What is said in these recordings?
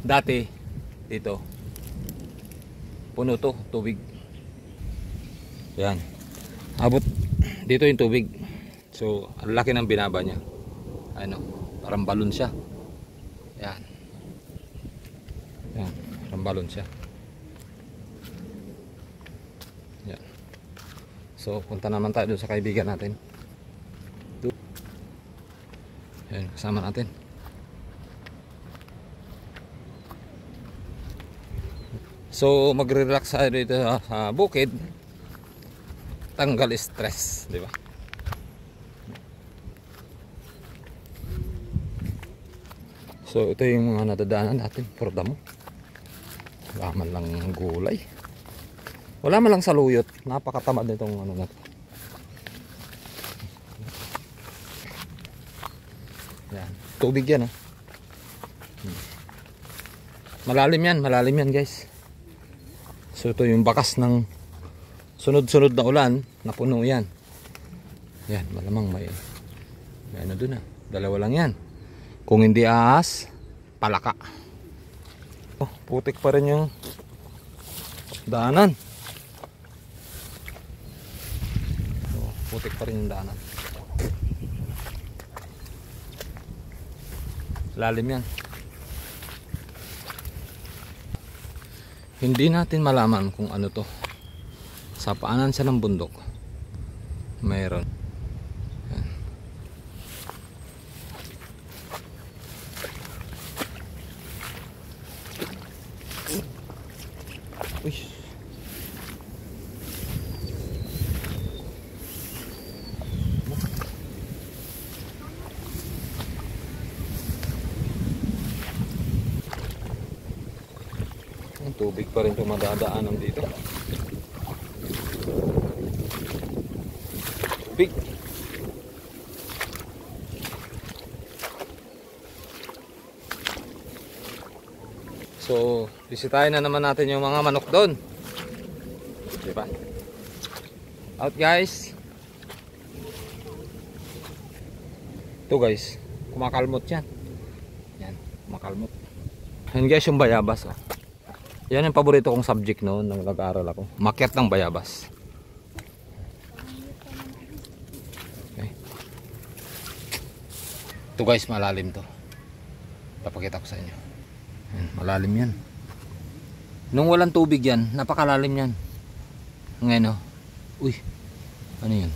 Dati dito puno to tubig. Yan. Abot dito yung tubig. So, ang laki ng binaba niya. Ano, parang balon siya. Yan. Yan, parang balon siya. Yan. So, punta naman tayo doon sa kaibigan natin. Yan, kasama natin. So, magre-relax tayo dito sa bukid. Tanggal stress, di ba? So ito yung mga nadadaanan natin. Puro damo. Wala man lang gulay. Wala man lang saluyot. Napakatamad nitong ano na to. Yan. Tubig yan, Malalim yan guys. So ito yung bakas ng sunod-sunod na ulan. Napuno yan. Yan, malamang may ano dun dalawa lang yan. Kung hindi ahas, palaka. Oh, putik pa rin yung daanan. Oh, putik pa rin yung daanan. Lalim yan. Hindi natin malaman kung ano to. Sa paanan siya ng bundok. Mayroon. Uy. Ang tubig pa rin ito madadaanan dito. Tubig. So, bisitahin na naman natin yung mga manok doon. Diba? Out guys. Ito guys, kumakalmot yan. Yan, kumakalmot. Yan guys yung bayabas. Yan yung paborito kong subject noon nang nag-aaral ako. Makyat ng bayabas. Okay. Ito guys, malalim to. Papakita ko sa inyo. Yan, malalim yan. Nung walang tubig yan, napakalalim yan. Ngayon uy, ano yun?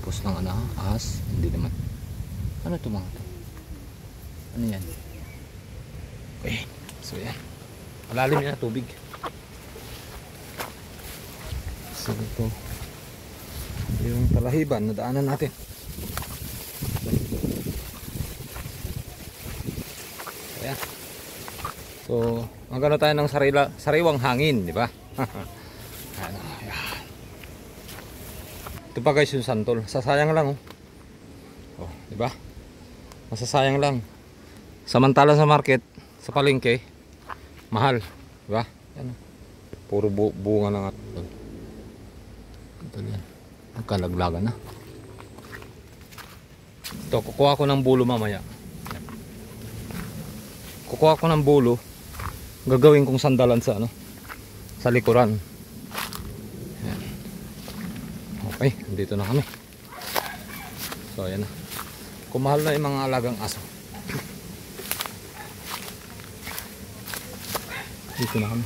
Pus ng ahas? Hindi naman. Ano ito mga ito? Ano yan? Okay, so yan. Malalim yan na tubig. So ito yung Talahiban na daanan natin. Ayan. So, magkano tayo ng sariwang hangin, di ba? Ano, yan. Ito pa guys yung santol. Sasayang lang, oh, di ba? Masasayang lang. Samantala sa market, sa palengke, mahal, di ba? Yan. Puro bunga na nga. Ito yan. Nagkalaglagan na. Ito, kukuha ko ng bulo mamaya. Kukuha ko ng bulo. Gagawin kong sandalan sa sa likuran. Ayan. Okay, dito na kami. So ayan na. Kumahal na yung mga alagang aso. Dito na kami.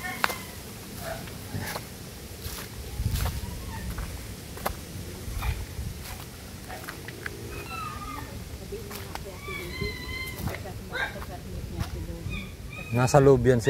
Nasa loob yan si